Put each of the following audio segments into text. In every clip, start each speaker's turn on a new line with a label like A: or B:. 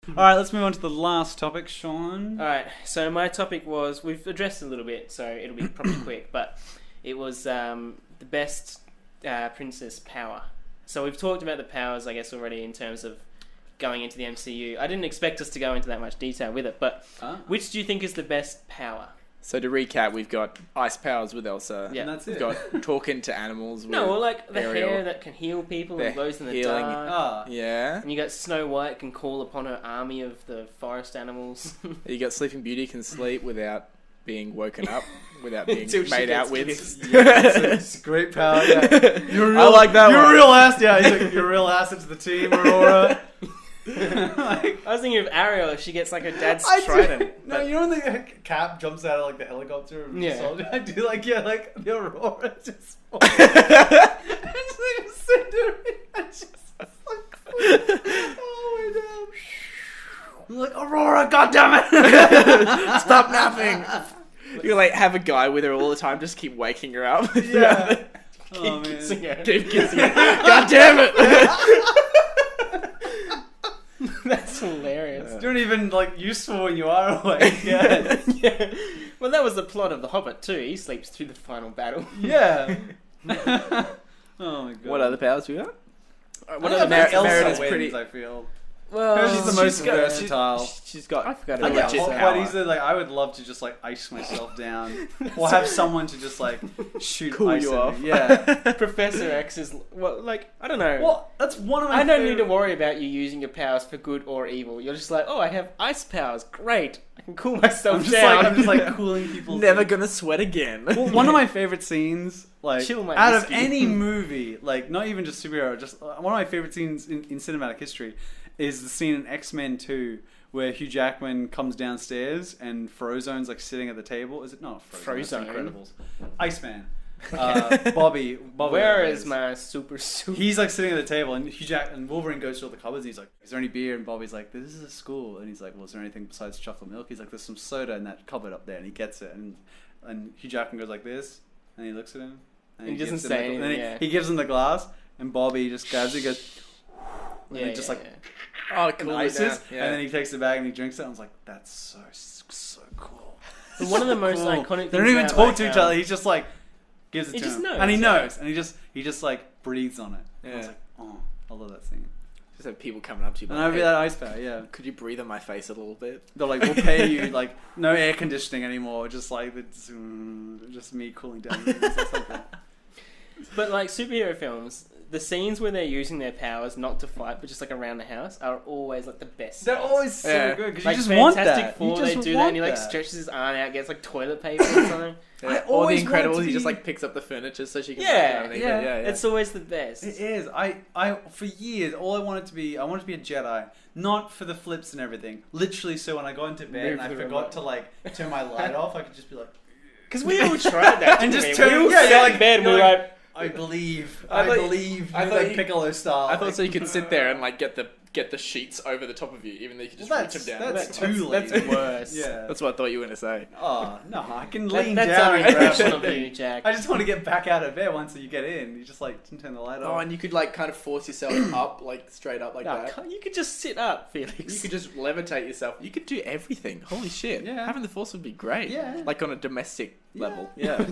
A: All right, let's move on to the last topic, Sean.
B: All right, so my topic was, we've addressed it a little bit, so it'll be probably quick, but it was the best princess power. So we've talked about the powers, I guess, already in terms of going into the MCU. I didn't expect us to go into that much detail with it, but which do you think is the best power?
C: So to recap, we've got ice powers with Elsa.
A: Yeah, and that's
C: We've
A: it.
C: got talking to animals with
B: No, well, like the
C: Ariel.
B: hair that can heal people and glows in the
C: healing.
B: dark.
C: Yeah.
B: And you got Snow White can call upon her army of the forest animals.
C: You got Sleeping Beauty can sleep without being woken up, without being
B: Until she
C: made
B: gets
C: out with.
B: kissed.
A: It's a great power. Yeah. You're real,
C: I like that
A: You're
C: one.
A: a real asset. Yeah, he's like, you're a real asset to the team, Aurora.
B: I was thinking of Ariel if she gets like her dad's
A: I
B: trident.
A: do. No, you know when the Cap jumps out of like the helicopter and
B: Yeah.
A: the soldier? I do like the Aurora just it's like Cinderella just like oh my god. I'm like Aurora, goddammit!
C: Stop napping! You like have a guy with her all the time, just keep waking her up.
A: Yeah. Oh man.
B: Kissing her.
C: Keep kissing her. God damn it!
B: That's hilarious.
A: It's not even like useful when you are awake. Yeah.
B: Yeah. Well, that was the plot of The Hobbit too. He sleeps through the final battle.
A: Yeah. Oh my god.
C: What other powers we got?
B: What
A: I
B: other
A: think
C: Elsa
A: Merida's
C: wins,
A: pretty. I feel.
B: Well,
A: She's the most
B: got-
A: versatile.
C: She's got.
B: I forgot
A: Like,
B: about
C: legit
A: hot
C: power.
A: buddies, like I would love to just like ice myself down, or have someone to just like shoot
C: Cool
A: ice
C: you
A: at
C: off.
A: me. Yeah.
B: Professor X is well, like I don't know.
A: Well, that's one of my.
B: I don't need
A: favorite-
B: to worry about you using your powers for good or evil. You're just like, oh, I have ice powers. Great, I can cool myself
A: I'm just
B: down.
A: like I'm just like cooling people.
C: Never gonna sweat again.
A: Well, one of my favorite scenes, like
B: Chill my
A: out of
B: whiskey.
A: any movie, like not even just superhero, just one of my favorite scenes in cinematic history is the scene in X-Men 2 where Hugh Jackman comes downstairs and Frozone's like sitting at the table. Is it not Frozone? That's
B: Frozone?
A: Incredibles. Iceman. Bobby.
B: Where is my super suit?
A: He's like sitting at the table, and and Wolverine goes through all the cupboards. And he's like, "Is there any beer?" And Bobby's like, "This is a school." And he's like, "Well, is there anything besides chocolate milk?" He's like, "There's some soda in that cupboard up there." And he gets it, and Hugh Jackman goes like this, and he looks at him, and
B: He doesn't
A: gives him
B: say
A: the-
B: anything,
A: and then
B: yeah.
A: he gives him the glass, and Bobby just grabs it, goes, and it just like
C: Oh,
A: and
C: cool.
A: ices, and then he takes the bag and he drinks it. And I was like, "That's so cool."
B: But one of the most
A: Cool.
B: iconic things
A: They don't even
B: about,
A: talk
B: like,
A: to each other. He's just like gives it
B: He
A: to
B: just
A: him,
B: knows,
A: and he
B: yeah.
A: knows, and he just like breathes on it. And I was
C: Yeah.
A: like, "Oh, I love that scene."
C: Just have people coming up to you.
A: And
C: Like,
A: I'd be
C: hey,
A: that ice bear, yeah.
C: could you breathe on my face a little bit?
A: They're like, we'll pay you like no air conditioning anymore, just like it's just me cooling down. Or something.
B: But like superhero films, the scenes where they're using their powers not to fight, but just like around the house, are always like the best.
A: They're
B: scenes.
A: always so
C: Yeah.
A: good because
B: Like
A: you just want
B: Fantastic
A: that.
B: Four,
A: you just
B: they do that,
A: want
B: and he like
A: that.
B: stretches his arm out, gets like toilet paper or something.
A: I
C: Or the
A: always want
C: Incredibles,
A: to
C: he just
A: be-
C: like picks up the furniture so she can.
B: Yeah,
C: underneath
A: yeah.
C: it. Yeah.
B: It's always the best.
A: It is. I for years all I wanted to be a Jedi, not for the flips and everything. Literally, so when I got into bed
B: Move
A: and I
B: the
A: forgot
B: remote.
A: to like turn my light off, I could just be like,
B: Because we all tried that,
A: And
B: didn't
A: just
B: we?
A: turn-
B: We all
A: yeah,
B: sat
A: you're
B: in
A: like-
B: bed and we
A: you're
B: were
A: like-
B: like,
A: I believe,
C: I
A: I
C: thought-
A: believe,
C: I
A: you're
C: thought
A: like
C: you-
A: Piccolo style.
C: I thought so you could sit there and like get the sheets over the top of you, even though you could just
A: Well,
C: reach them down.
A: that's too
B: that's
A: lazy.
B: worse.
A: Yeah.
C: That's what I thought you were going to say.
A: Oh no, I can lean
B: That's
A: down
B: our
A: and grab
B: impression of
A: something.
B: you, Jack.
A: I just want to get back out of bed once you get in. You just like turn the light
C: Oh,
A: off.
C: and you could like kind of force yourself up, like straight up like
B: No,
C: that.
B: you could just sit up, Felix.
C: You could just levitate yourself. You could do everything. Holy shit.
A: Yeah.
C: Having the force would be great.
A: Yeah.
C: Like on a domestic level.
A: Yeah.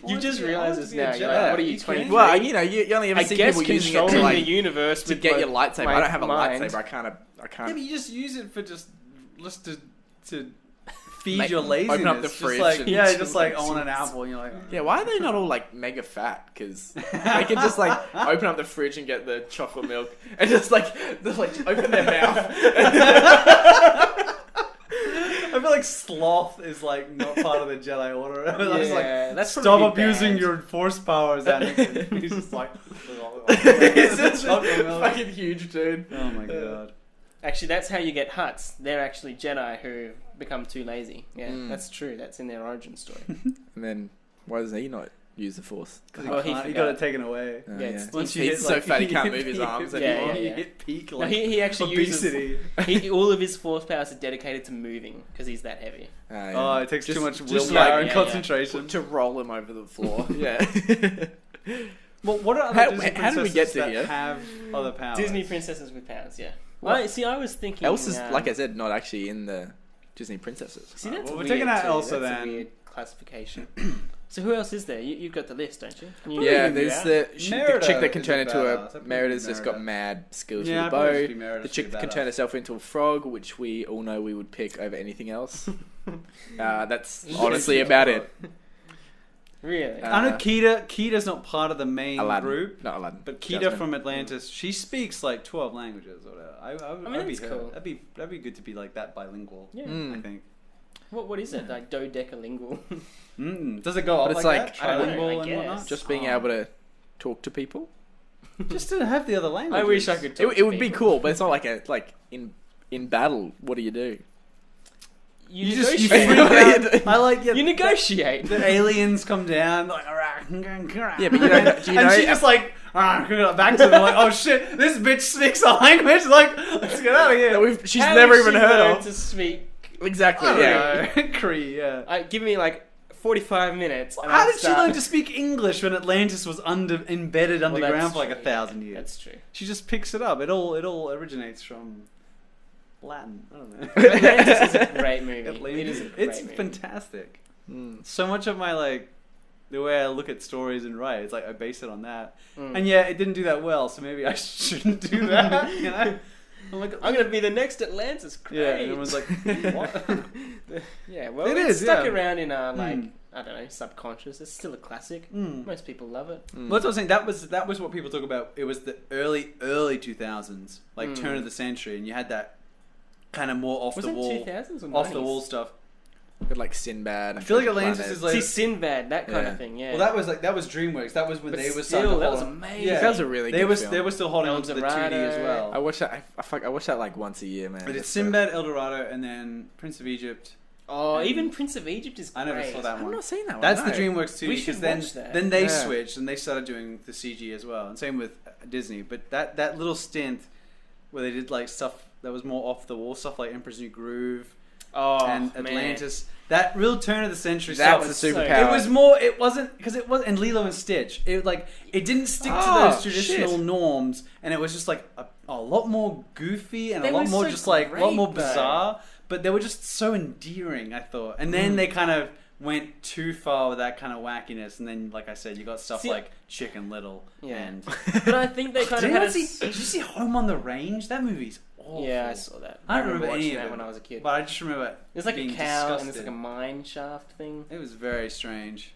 B: You just realised this now. You're
A: Jedi.
B: like, what are you,
A: You can.
B: 23?
C: Well, you know, you only ever
B: I
C: see
B: guess
C: people using it
B: controlling
C: to like
B: the universe
C: to
B: with
C: get
B: my-
C: your lightsaber.
B: my
C: I don't have a
B: mind.
C: lightsaber. I can't.
A: Yeah, but you just use it for just to feed
C: Make-
A: your laziness.
C: open up the
A: Just
C: fridge
A: like,
C: and-
A: yeah, just like I want an apple, and you're like,
C: Yeah, why are they not all like mega fat? Because they can just like open up the fridge and get the chocolate milk and just like open their mouth.
A: I feel like sloth is like not part of the Jedi Order. That's like,
B: that's
A: stop
B: probably
A: abusing
B: bad.
A: your force powers, Anakin. He's just like,
C: It's just
A: chocolate milk.
C: fucking huge, dude.
A: Oh my god.
B: Actually, that's how you get Hutts. They're actually Jedi who become too lazy. Yeah, that's true. That's in their origin story.
C: And then why does he not use the force?
A: Because
B: Well, he
A: he got it
B: forgot.
A: taken away.
C: Oh,
B: Yeah, it's-
A: Once you
C: He's
A: hit,
C: so
A: like,
C: fat he
A: you
C: can't
A: hit
C: move his
A: peak-
C: arms
B: yeah,
C: anymore.
B: yeah.
A: You hit peak
B: No,
A: like
B: he actually
A: obesity.
B: uses all of his force powers are dedicated to moving because he's that heavy.
A: Oh, it takes too much
C: just
A: willpower
C: like-
A: and
B: yeah,
A: concentration.
C: to roll him over the floor. Yeah.
A: Well, what are
C: How-
A: other Disney
C: how did we get
A: princesses
C: to
A: that
C: here?
A: have other powers?
B: Disney princesses with powers, yeah. I was thinking.
C: Elsa's, like I said, not actually in the Disney princesses.
B: See, that's
A: well, we're
B: weird
A: taking out
B: too.
A: Elsa
B: That's
A: then.
B: a weird classification. So who else is there? You've got the list, don't you?
C: Yeah,
A: give you
C: there's
A: that.
C: the
A: Merida
C: chick that can
A: is
C: turn
A: a
C: into
A: badass.
C: a...
A: I'd
C: Merida's
A: probably
C: just
A: Merida.
C: got mad skills
A: Yeah,
C: with
A: I'd
C: a
A: probably
C: bow.
A: be Merida
C: The
A: to
C: chick
A: be
C: that can
A: badass.
C: turn herself into a frog, which we all know we would pick over anything else. That's honestly about it.
B: Really?
A: I know Kita's not part of the main
C: Aladdin.
A: group,
C: Not Aladdin.
A: but Kita
C: Jasmine.
A: from Atlantis, she speaks like 12 languages or whatever. I'd be
B: that's
A: her.
B: cool.
A: That'd be good to be like that bilingual.
B: Yeah.
A: I think.
B: What is it? Like dodecalingual?
A: Does it go up
C: But it's
A: like
C: like,
A: that?
B: I don't know,
A: Trilingual
B: I
A: and
B: guess.
A: whatnot?
C: Just being able to talk to people.
A: Just to have the other languages.
B: I wish I could. Talk
C: It
B: to
C: would be
B: people.
C: cool, but it's not like in battle. What do you do?
B: You
A: You
B: negotiate.
A: freak out. I like
B: You negotiate.
A: The aliens come down like
C: Yeah, but you don't. Do you
A: and
C: know?
A: she just like back to them like, oh shit, this bitch speaks a language. Like, let's get out of here.
C: She's
B: How
C: never
B: would
C: even
B: she
C: heard
B: learn
C: of.
B: to speak.
C: Exactly.
A: I
C: Yeah.
A: don't know. Cree, yeah.
B: Give me like 45 minutes. And
A: How
B: I'll
A: did she
B: start.
A: learn to speak English when Atlantis was embedded
B: Well,
A: underground
B: that's
A: for like
B: true,
A: 1,000 years?
B: That's true.
A: She just picks it up. It all originates from Latin. I don't know.
B: Atlantis is a great movie.
A: Atlantis.
B: It is a great
A: It's
B: movie.
A: fantastic.
C: Mm.
A: So much of my the way I look at stories and write, it's like I base it on that.
B: Mm.
A: And yeah, it didn't do that well, so maybe I shouldn't do that. You know, I'm like,
B: I'm gonna be the next Atlantis. Great.
A: yeah. And everyone's like, what?
B: Yeah, well,
A: It
B: it's
A: is,
B: stuck
A: yeah.
B: around in our
A: Mm.
B: I don't know, subconscious. It's still a classic.
A: Mm.
B: Most people love it.
A: Well, that's what I was saying. That was what people talk about. It was the early 2000s, like turn of the century, and you had that kind of more off
B: Was
A: the
B: it
A: wall,
B: 2000s or 90s?
A: off the wall stuff.
C: But like Sinbad.
A: I feel like
C: Treasure
A: Atlantis
C: Planet.
A: is like.
B: See, Sinbad, that kind
C: Yeah.
B: of thing. Yeah.
A: Well, that was DreamWorks. That was when
B: But
A: they were
B: still,
A: starting to
B: that
A: hold
B: was
A: on.
B: amazing.
A: Yeah,
C: That was a really
A: they
C: good
A: were
C: film.
A: they were still holding on to the 2D as
B: Eldorado.
A: well.
C: I watch that. I watch that like once a year, man.
A: But it's
C: It's
A: Sinbad, El Dorado, and then Prince of Egypt.
B: Oh,
A: And-
B: even Prince of Egypt is great.
A: I never saw that
C: I've
A: one.
C: not seen that one.
A: That's
C: no.
A: the DreamWorks too.
B: We
A: because
B: should
A: then,
B: watch that.
A: Then they
C: Yeah.
A: switched and they started doing the CG as well, and same with Disney. But that little stint where they did like stuff that was more off the wall stuff, like Emperor's New Groove
B: Oh,
A: and
B: man.
A: Atlantis. That real turn of the century
C: That's
A: stuff.
C: the
B: so
C: superpower.
A: It was more. It wasn't because it was, and Lilo and Stitch. It it didn't stick to
C: Oh,
A: those traditional
C: shit.
A: norms, and it was just like a lot more goofy and
B: They
A: a lot
B: were
A: more
B: so
A: just like a lot
B: great,
A: more
B: though.
A: bizarre. But they were just so endearing, I thought. And then they kind of went too far with that kind of wackiness, and then, like I said, you got stuff
B: See-
A: like Chicken Little.
B: Yeah.
A: And
B: But I think they kind
A: did,
B: of had
A: did you see Home on the Range? That movie's awful.
B: Yeah, I saw that.
A: I don't remember any
B: watching
A: of
B: that
A: it
B: when I was a kid.
A: But I just remember
B: There's like a
A: being
B: cow and there's
A: disgusted.
B: like a mine shaft thing.
A: It was very strange.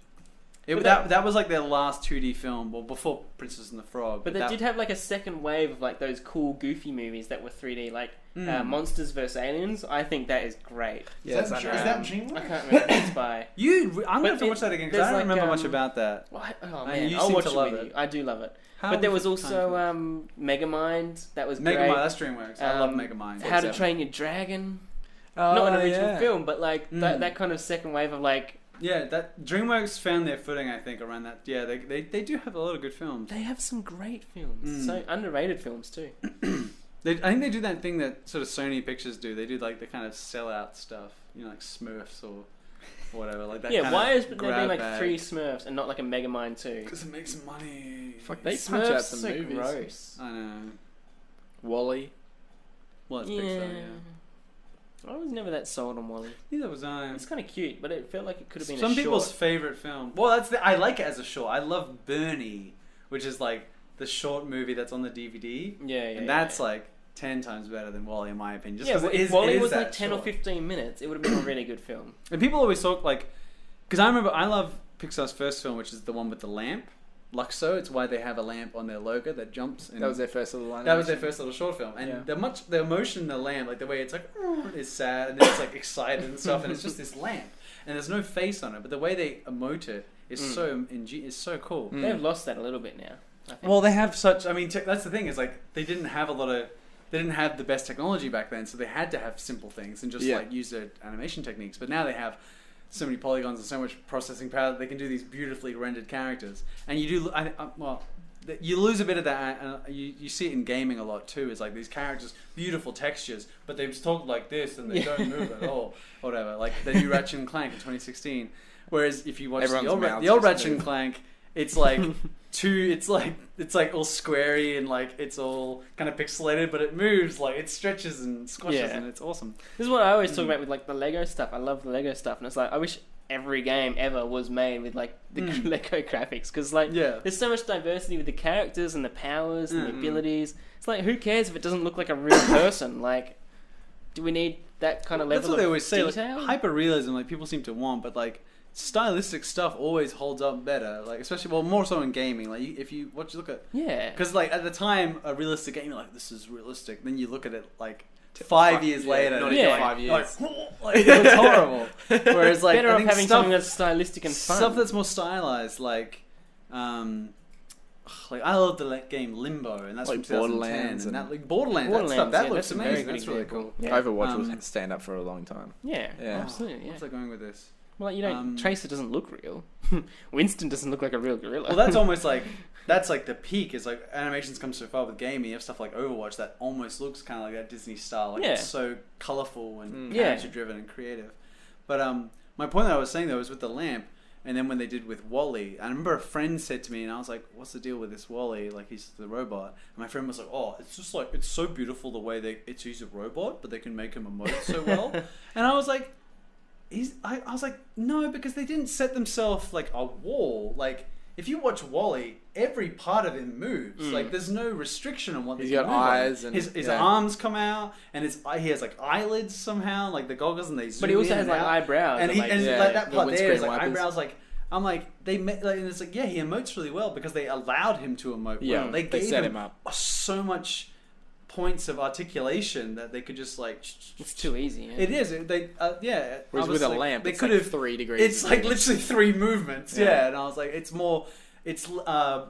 B: But
A: That was like their last 2D film, well, before Princess and the Frog.
B: But they
A: that,
B: did have like a second wave of like those cool goofy movies that were 3D, like Monsters vs Aliens. I think that is great.
C: Yeah,
A: Is that
C: I know.
A: DreamWorks?
B: I can't remember who it's by.
A: I'm going to
B: But
A: have to watch that again because
B: there's
A: I don't
B: like,
A: remember much about that.
B: Oh
A: And
B: man,
A: you
B: I'll
A: seem
B: watch
A: to
B: it
A: love
B: with
A: it.
B: you. I do love it.
A: How
B: But there
A: have
B: was
A: we got time for
B: also Megamind. That was
A: that?
B: great.
A: Megamind, that's DreamWorks. I love
B: Um,
A: Megamind.
B: How to Train Your Dragon.
C: Oh,
B: Not an original
C: yeah.
B: film, but like
A: Mm.
B: that kind of second wave of like
A: Yeah, that DreamWorks found their footing, I think, around that. Yeah, they do have a lot of good films.
B: they have some great films.
A: Mm.
B: So underrated films too.
A: I think they do that thing that sort of Sony Pictures do. They do like the kind of sellout stuff, like Smurfs or whatever. Like that.
B: Yeah,
A: kind
B: why
A: of
B: is there
A: grab
B: being like
A: bag.
B: 3 Smurfs and not like a Megamind 2?
A: Because it makes money.
C: Fuck, they
B: Smurfs
C: punch
B: are
C: out some
B: so
C: movies.
B: gross.
A: I know.
C: Wally.
A: Well, it's
B: Yeah.
A: Pixar, yeah.
B: I was never that sold on Wally.
A: Neither was I.
B: It's kind of cute, but it felt like it could have been
A: Some
B: a
A: people's
B: short.
A: favorite film. Well, I like it as a short. I love Bernie, which is like the short movie that's on the DVD,
B: Yeah, yeah.
A: and that's like 10 times better than Wally, in my opinion. Just
B: yeah.
A: 'cause
B: But
A: it
B: if
A: is,
B: Wally
A: it is
B: was
A: that
B: like 10 or
A: short.
B: 15 minutes, it would have been a really good film.
A: And people always talk like, because I remember I love Pixar's first film, which is the one with the lamp, Luxo. It's why they have a lamp on their logo that jumps. And
C: That was their first little line.
A: that was their first little short film, and
C: Yeah.
A: the emotion in the lamp, like the way it's like is sad, and then it's like excited and stuff, and it's just this lamp, and there's no face on it, but the way they emote it is is so cool.
C: Mm.
B: They've lost that a little bit now. I think.
A: Well, they have such. I mean, that's the thing is like they didn't have they didn't have the best technology back then, so they had to have simple things and just
C: Yeah.
A: like use their animation techniques. But now they have so many polygons and so much processing power that they can do these beautifully rendered characters. And you do, you lose a bit of that. You see it in gaming a lot too. It's like these characters, beautiful textures, but they just talk like this and they don't move at all, or whatever. Like the new Ratchet and Clank in 2016. Whereas if you watch
C: Everyone's
A: the
C: mouths
A: old
C: just
A: Ratchet and
C: move.
A: Clank, it's like it's like all squarey and like it's all kind of pixelated, but it moves, like it stretches and squashes,
B: Yeah.
A: and it's awesome.
B: This is what I always talk about with like the Lego stuff. I love the Lego stuff, and it's like I wish every game ever was made with like the Lego graphics, because like there's so much diversity with the characters and the powers and the abilities. It's like, who cares if it doesn't look like a real person? Like, do we need that kind of level
A: That's what they
B: of
A: always say.
B: detail?
A: Like, hyper realism, like people seem to want, but like stylistic stuff always holds up better. Like especially, more so in gaming. Like if you look at because like at the time a realistic game, you're like, this is realistic. Then you look at it like 5 years later,
C: not
A: and
C: even
A: you're
C: 5 years.
A: like it looks horrible. Whereas like
B: better
A: I
B: off
A: think
B: having something that's stylistic and fun.
A: stuff that's more stylized, like I love the game Limbo, and that's
C: Like
A: from 2010,
C: Borderlands
A: and that like Borderlands, that stuff that looks
B: that's a very
A: amazing.
B: good
A: That's really
B: example.
A: cool.
B: Yeah.
C: Overwatch will stand up for a long time.
B: Yeah,
C: Yeah.
B: absolutely. Yeah.
A: Where's I going with this?
B: Well, you know, Tracer doesn't look real. Winston doesn't look like a real gorilla.
A: Well, that's almost like that's like the peak. Is like animations come so far with gaming. You have stuff like Overwatch that almost looks kind of like that Disney style. Like it's so colorful and character driven and creative. But my point that I was saying though was with the lamp, and then when they did with Wall-E, I remember a friend said to me, and I was like, "What's the deal with this Wall-E? Like he's the robot." And my friend was like, "Oh, it's just like it's so beautiful the way he's a robot, but they can make him emote so well." And I was like. I was like, no, because they didn't set themselves like a wall. Like, if you watch Wall-E, every part of him moves. Like, there's no restriction on what
C: He's
A: they can
C: got
A: move on.
C: eyes and
A: his arms come out, and he has like eyelids somehow, like the goggles, and they zoom
B: but he also
A: in
B: has
A: and
B: like
A: out.
B: eyebrows.
A: And
B: like,
A: that
C: the
A: part there is
C: windscreen
A: like
C: wipers.
A: eyebrows. Like, I'm like and it's like he emotes really well because they allowed him to emote well. They gave
C: set him up
A: so much points of articulation that they could just like
B: it's too easy. Yeah.
A: it is
C: Whereas with a
A: like,
C: lamp
A: they
C: it's
A: could
C: like
A: have
C: 3 degrees
A: it's like literally 3 movements and I was like it's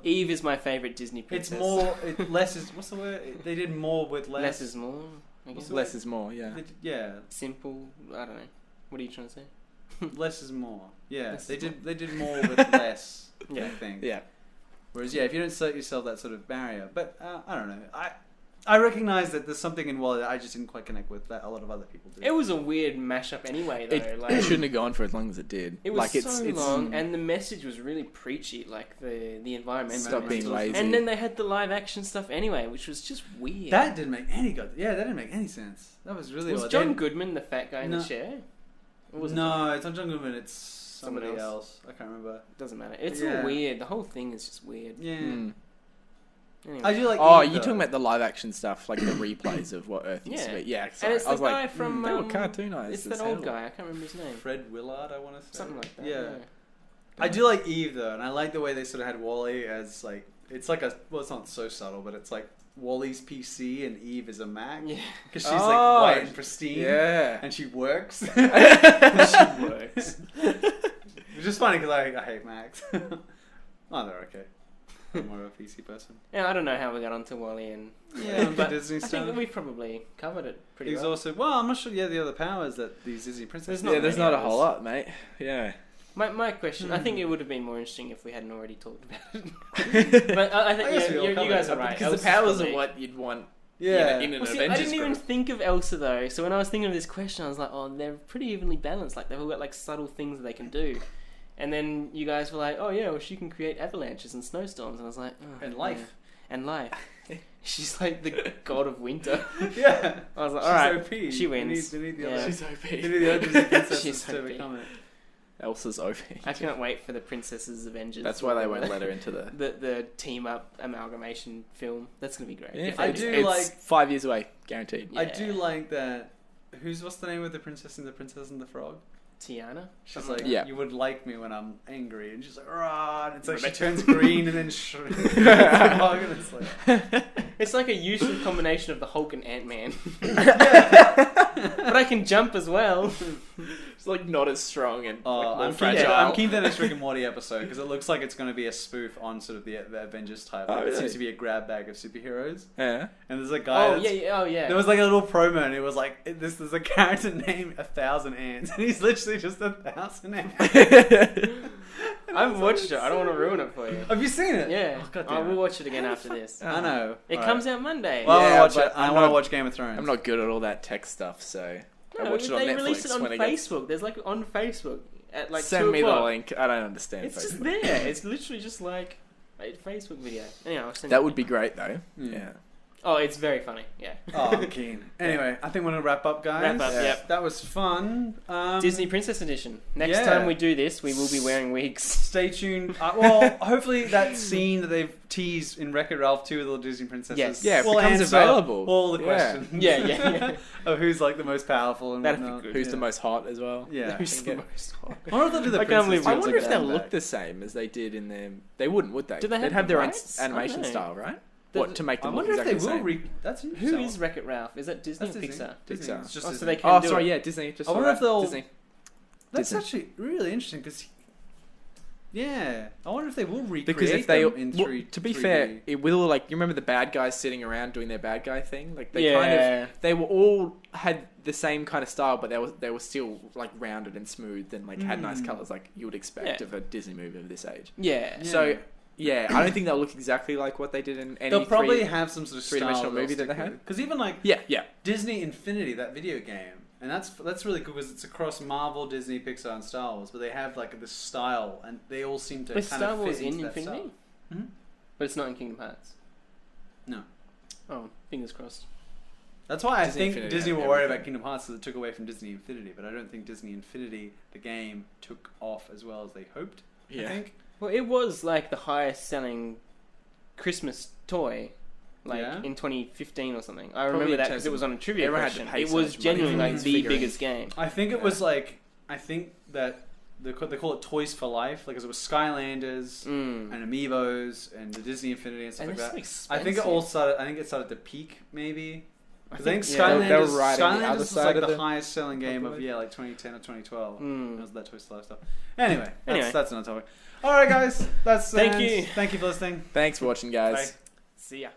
B: Eve is my favorite Disney princess.
A: it's more less is what's the word they did more with less.
B: Less is more, I guess.
C: less is more
B: Simple, I don't know, what are you trying to say?
A: less is more
B: Less
A: they
B: is
A: did more with less I think
C: yeah
A: whereas if you don't set yourself that sort of barrier but I don't know I recognize that there's something in Wall-E that I just didn't quite connect with that a lot of other people do.
B: It was a weird mashup anyway, though.
C: It shouldn't have gone for as long as it did.
B: It was
C: like,
B: so long, and the message was really preachy, like the environmental.
C: Stop being lazy.
B: And then they had the live action stuff anyway, which was just weird.
A: That didn't make any good. Yeah, that didn't make any sense. That was really
B: was
A: odd.
B: John Goodman the fat guy in the chair?
A: Or was it's not John Goodman. It's somebody else. I can't remember.
B: Doesn't matter. It's all weird. The whole thing is just weird.
A: Yeah.
B: Anyway.
A: I do like.
C: You're talking about the live action stuff, like the replays of what Earth used to be. Yeah,
B: and it's the guy
C: like,
B: from.
C: they were cartoonized.
B: It's that old guy. I can't remember his name.
A: Fred Willard, I want to say.
B: Something like that.
A: Yeah. I do like Eve though, and I like the way they sort of had Wall-E as like it's like it's not so subtle, but it's like Wall-E's PC and Eve is a Mac. Yeah. Because she's like white and pristine. Yeah. And she works. She works. Which is funny because I hate Macs. Oh, they're okay. I'm more of a PC person.
B: Yeah, I don't know how we got onto Wall-E and
A: but Disney stuff.
B: I think we've probably covered it pretty well.
A: Exhausted. Well, I'm not sure. Yeah, the other powers that these Disney princesses.
C: There's not a whole lot, mate. Yeah.
B: My question, I think it would have been more interesting if we hadn't already talked about it. But I think you guys are right.
C: Because the powers are what you'd want in an Avengers
B: I didn't even think of Elsa though. So when I was thinking of this question, I was like, oh, they're pretty evenly balanced. Like they've all got like subtle things that they can do. And then you guys were like, oh yeah, well she can create avalanches and snowstorms. And I was like, oh,
A: and life.
B: Yeah. And life. She's like the god of winter.
A: Yeah.
B: I was like, alright,
A: OP.
B: she wins.
A: They need the other.
C: She's OP.
A: They need the other princesses
B: She's
A: to
B: OP.
A: become it.
C: Elsa's OP.
B: I can't wait for the Princesses Avengers.
C: That's why they won't let her into
B: the team up amalgamation film. That's gonna be great.
C: Yeah,
A: it's
C: 5 years away, guaranteed.
A: Yeah. I do like that. What's the name of the Princess and the Frog?
B: Tiana.
A: She's like, you would like me when I'm angry, and she's like, rah, and it's like she turns green and then shrinks.
B: It's like a useful combination of the Hulk and Ant-Man. But I can jump as well.
C: It's like not as strong and
A: I'm
C: fragile.
A: I'm keen for the next Rick and Morty episode because it looks like it's going to be a spoof on sort of the Avengers type. Like, it seems to be a grab bag of superheroes.
C: Yeah.
A: And there's a guy. There was like a little promo, and it was like, "This is a character named 1,000 Ants," and he's literally just 1,000 ants.
B: I've watched it. I don't want to ruin it for you.
A: Have you seen it?
B: Yeah. We'll watch it again after this.
A: I know.
B: It comes out Monday.
A: Well, I want to watch it. I want to watch Game of Thrones.
C: I'm not good at all that tech stuff, so I watch it on
B: Netflix.
C: Netflix.
B: They release it on Facebook. There's like on Facebook at like
C: Send
B: 2
C: me the
B: o'clock.
C: link. I don't understand.
B: It's
C: Facebook.
B: just there. It's literally just like Facebook video. Anyway, I'll send
C: That
B: you.
C: would be great though. Yeah.
B: Oh, it's very funny. Yeah.
A: Oh, I'm keen. Anyway, I think we're gonna wrap up, guys.
B: Wrap up.
C: Yeah.
B: Yep.
A: That was fun.
B: Disney Princess Edition. Next
A: yeah.
B: time we do this, we will be wearing wigs.
A: Stay tuned. Well, hopefully that scene that they've teased in Wreck-It Ralph 2 with all the Disney princesses
B: Yes.
C: Yeah, it
A: will
C: becomes
A: answer
C: available.
A: all the
C: Yeah.
A: questions.
B: Yeah.
A: Of who's like the most powerful and
B: That'd be
A: whatnot.
B: good.
C: Who's
A: Yeah.
C: the most hot as well?
A: Yeah.
B: Who's the most hot?
A: I wonder if they'll do the
B: I can't believe
A: princess
B: we
C: I
A: ones
C: wonder
A: like
C: if
A: that.
C: they'll look the same as they did in them. They wouldn't, would they?
B: Do they
C: They'd
B: have
C: have
B: the
C: their own
B: rights?
C: animation
B: I don't know.
C: style, right?
B: The-
C: What to make
A: I
C: them look
A: wonder if
C: exactly
A: they
C: the
A: will
C: same?
A: That's
B: Who
A: interesting.
B: is Wreck-It Ralph? Is that Disney
A: That's
B: or
A: Disney.
B: Pixar?
A: Disney.
C: Pixar.
A: It's just
B: Oh, so
A: Disney.
B: they can
C: Oh,
B: do
C: sorry,
B: it.
C: yeah, Disney. Just
A: I wonder if they'll-
C: Disney.
A: That's
C: Disney.
A: actually really interesting because, yeah, I wonder if they will recreate
C: Because if they,
A: them in
C: well,
A: 3D.
C: to be fair, it will like you remember the bad guys sitting around doing their bad guy thing. Like they kind of, they were all had the same kind of style, but they were still like rounded and smooth and like had nice colors, like you would expect
B: Yeah.
C: of a Disney movie of this age.
B: Yeah.
C: So yeah, I don't think they'll look exactly like what they did in any.
A: They'll probably have some sort of
C: three-dimensional movie that they had.
A: Because even like
C: Yeah.
A: Disney Infinity, that video game, and that's really cool because it's across Marvel, Disney, Pixar, and Star Wars. But they have like this style, and they all seem to
B: Was
A: kind
B: Star
A: of
B: Wars
A: fit into
B: in
A: that
B: Infinity?
A: style. Mhm.
B: But it's not in Kingdom Hearts.
A: No.
B: Oh, fingers crossed.
A: That's why I
C: Disney
A: think
C: Infinity
A: Disney
C: had
A: were worried
C: everything.
A: about Kingdom Hearts because it took away from Disney Infinity. But I don't think Disney Infinity, the game, took off as well as they hoped. I
C: Yeah.
A: think.
B: Well, it was like the highest selling Christmas toy, like
A: Yeah?
B: in 2015 or something. I
C: Probably
B: remember
C: in
B: that
C: terms
B: because it
C: of-
B: was on a trivia
C: everyone had to
B: question.
C: pay
B: It
C: so
B: was
C: much money
B: genuinely
C: for
B: like
C: these
B: the
C: figurines.
B: biggest game.
A: I think it
C: Yeah.
A: was like I think that they call it Toys for Life, like 'cause it was Skylanders and Amiibos and the Disney Infinity and stuff
B: And
A: like that.
B: it's so
A: I think it
B: expensive.
A: all started. I think it started to peak maybe.
B: I
A: Because I think
B: think-
C: yeah,
A: Skylanders,
C: they were right on the
A: Skylanders
C: other
A: was
C: side
A: like
C: of
A: the
C: the
A: highest selling game of
C: population.
A: like 2010 or 2012.
B: Mm.
A: That was that Toys for Life stuff. Anyway,
B: Anyway.
A: that's another topic. All right, guys, that's
B: Thank you.
A: Thank you for listening.
C: Thanks for watching, guys.
A: Bye.
B: See ya.